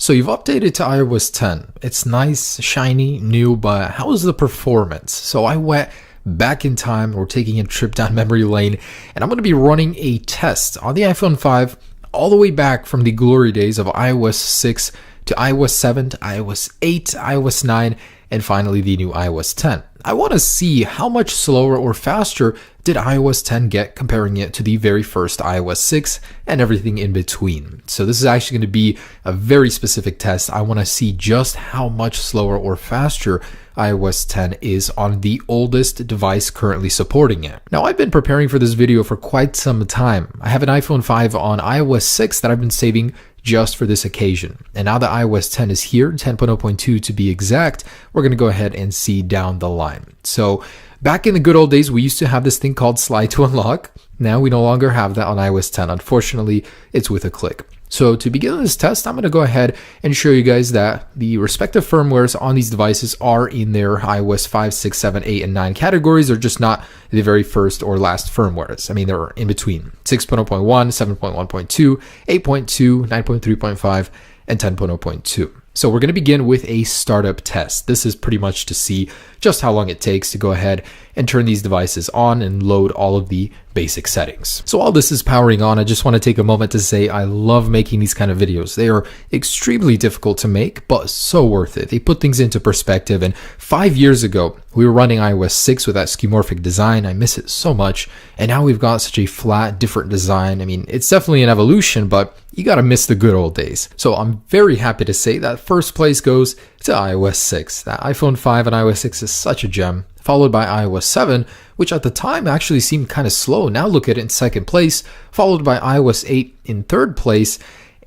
So you've updated to iOS 10. It's nice, shiny, new, but how is the performance? So I went back in time. We're taking a trip down memory lane, and I'm going to be running a test on the iPhone 5 all the way back from the glory days of iOS 6 to iOS 7 to iOS 8, iOS 9, and finally the new iOS 10. I want to see how much slower or faster did iOS 10 get comparing it to the very first iOS 6 and everything in between. So this is actually going to be a very specific test. I want to see just how much slower or faster iOS 10 is on the oldest device currently supporting it. Now, I've been preparing for this video for quite some time. I have an iPhone 5 on iOS 6 that I've been saving just for this occasion. And now that iOS 10 is here, 10.0.2 to be exact, we're going to go ahead and see down the line. So back in the good old days, we used to have this thing called slide to unlock. Now we no longer have that on iOS 10. Unfortunately, it's with a click. So to begin this test, I'm going to go ahead and show you guys that the respective firmwares on these devices are in their iOS 5, 6, 7, 8, and 9 categories. They're just not the very first or last firmwares. I mean, they're in between 6.0.1, 7.1.2, 8.2, 9.3.5, and 10.0.2. So we're going to begin with a startup test. This is pretty much to see just how long it takes to go ahead and turn these devices on and load all of the basic settings. So while this is powering on, I just want to take a moment to say I love making these kind of videos. They are extremely difficult to make, but so worth it. They put things into perspective. And 5 years ago, we were running iOS 6 with that skeuomorphic design. I miss it so much. And now we've got such a flat, different design. I mean, it's definitely an evolution, but you gotta miss the good old days. So I'm very happy to say that first place goes to iOS 6. That iPhone 5 and iOS 6 is such a gem, followed by iOS 7, which at the time actually seemed kind of slow. Now look at it in second place, followed by iOS 8 in third place.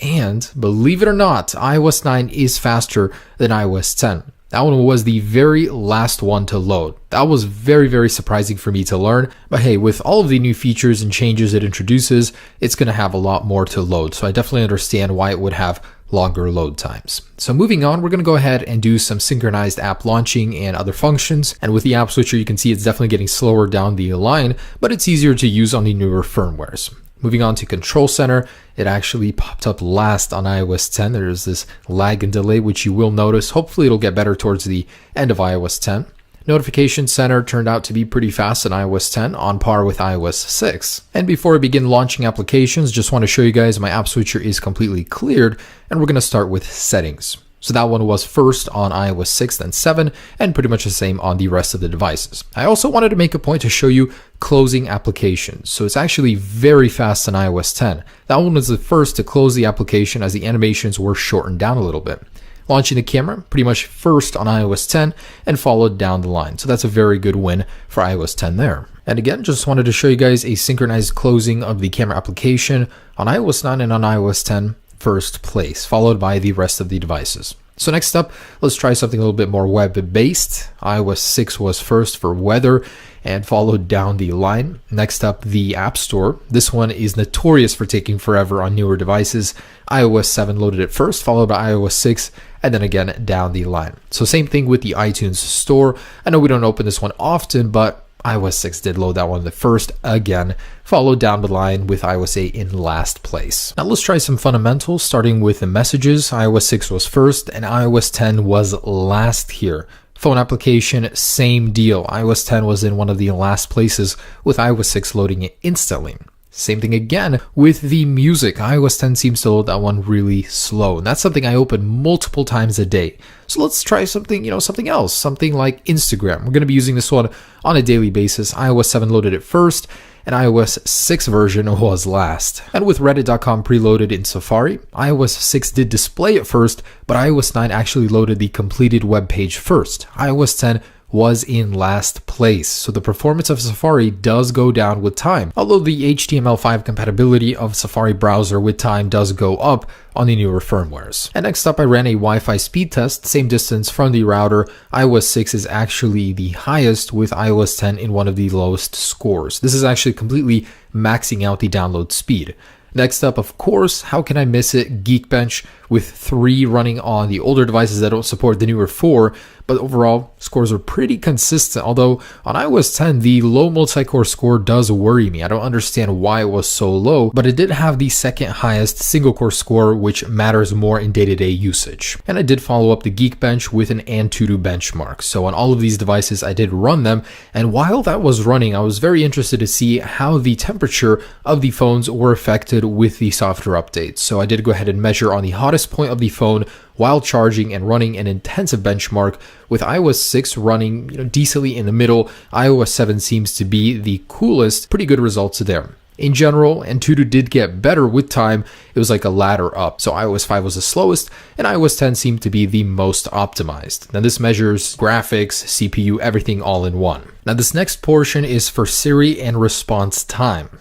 And believe it or not, iOS 9 is faster than iOS 10. That one was the very last one to load. That was very, very surprising for me to learn. But hey, with all of the new features and changes it introduces, it's going to have a lot more to load. So I definitely understand why it would have longer load times. So moving on, we're going to go ahead and do some synchronized app launching and other functions. And with the app switcher, you can see it's definitely getting slower down the line, but it's easier to use on the newer firmwares. Moving on to Control Center, it actually popped up last on iOS 10. There's this lag and delay, which you will notice. Hopefully it'll get better towards the end of iOS 10. Notification Center turned out to be pretty fast in iOS 10, on par with iOS 6. And before I begin launching applications, just want to show you guys my app switcher is completely cleared, and we're going to start with settings. So that one was first on iOS 6, then 7, and pretty much the same on the rest of the devices. I also wanted to make a point to show you closing applications. So it's actually very fast on iOS 10. That one was the first to close the application as the animations were shortened down a little bit. Launching the camera, pretty much first on iOS 10 and followed down the line. So that's a very good win for iOS 10 there. And again, just wanted to show you guys a synchronized closing of the camera application on iOS 9 and on iOS 10. First place, followed by the rest of the devices. So next up, let's try something a little bit more web-based. iOS 6 was first for weather and followed down the line. Next up, the App Store. This one is notorious for taking forever on newer devices. iOS 7 loaded it first, followed by iOS 6, and then again down the line. So same thing with the iTunes Store. I know we don't open this one often, but iOS 6 did load that one the first again, followed down the line with iOS 8 in last place. Now let's try some fundamentals, starting with the messages. iOS 6 was first and iOS 10 was last here. Phone application, same deal. iOS 10 was in one of the last places with iOS 6 loading it instantly. Same thing again with the music. iOS 10 seems to load that one really slow. And that's something I open multiple times a day. So let's try something, something else, something like Instagram. We're going to be using this one on a daily basis. iOS 7 loaded it first, and iOS 6 version was last. And with reddit.com preloaded in Safari, iOS 6 did display it first, but iOS 9 actually loaded the completed web page first. iOS 10 was in last place. So the performance of Safari does go down with time, although the HTML5 compatibility of Safari browser with time does go up on the newer firmwares. And next up, I ran a Wi-Fi speed test, same distance from the router. iOS 6 is actually the highest with iOS 10 in one of the lowest scores. This is actually completely maxing out the download speed. Next up, of course, how can I miss it? Geekbench. with 3 running on the older devices that don't support the newer 4, but overall scores are pretty consistent. Although on iOS 10 the low multi-core score does worry me. I don't understand why it was so low, but it did have the second highest single core score, which matters more in day-to-day usage. And I did follow up the Geekbench with an Antutu benchmark. So on all of these devices I did run them, and while that was running I was very interested to see how the temperature of the phones were affected with the software updates. So I did go ahead and measure on the hottest point of the phone while charging and running an intensive benchmark, with iOS 6 running decently in the middle. iOS 7 seems to be the coolest. Pretty good results there. In general, Antutu did get better with time. It was like a ladder up. So iOS 5 was the slowest, and iOS 10 seemed to be the most optimized. Now this measures graphics, CPU, everything all in one. Now this next portion is for Siri and response time.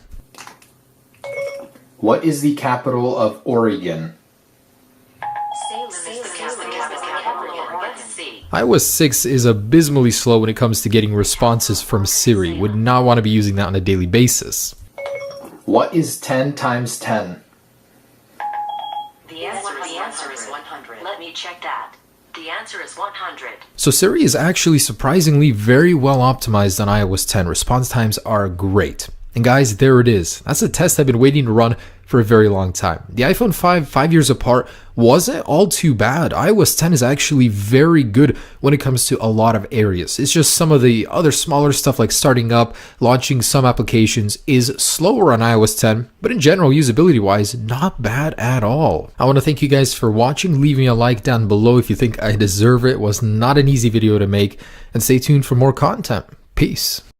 What is the capital of Oregon? iOS 6 is abysmally slow when it comes to getting responses from Siri. Would not want to be using that on a daily basis. What is 10 times 10? The answer is 100. Let me check that. The answer is 100. So Siri is actually surprisingly very well optimized on iOS 10. Response times are great. And guys, there it is. That's a test I've been waiting to run for a very long time. The iPhone 5 years apart, wasn't all too bad. iOS 10 is actually very good when it comes to a lot of areas. It's just some of the other smaller stuff like starting up, launching some applications is slower on iOS 10, but in general, usability wise, not bad at all. I want to thank you guys for watching. Leave me a like down below if you think I deserve it. It was not an easy video to make, and stay tuned for more content. Peace.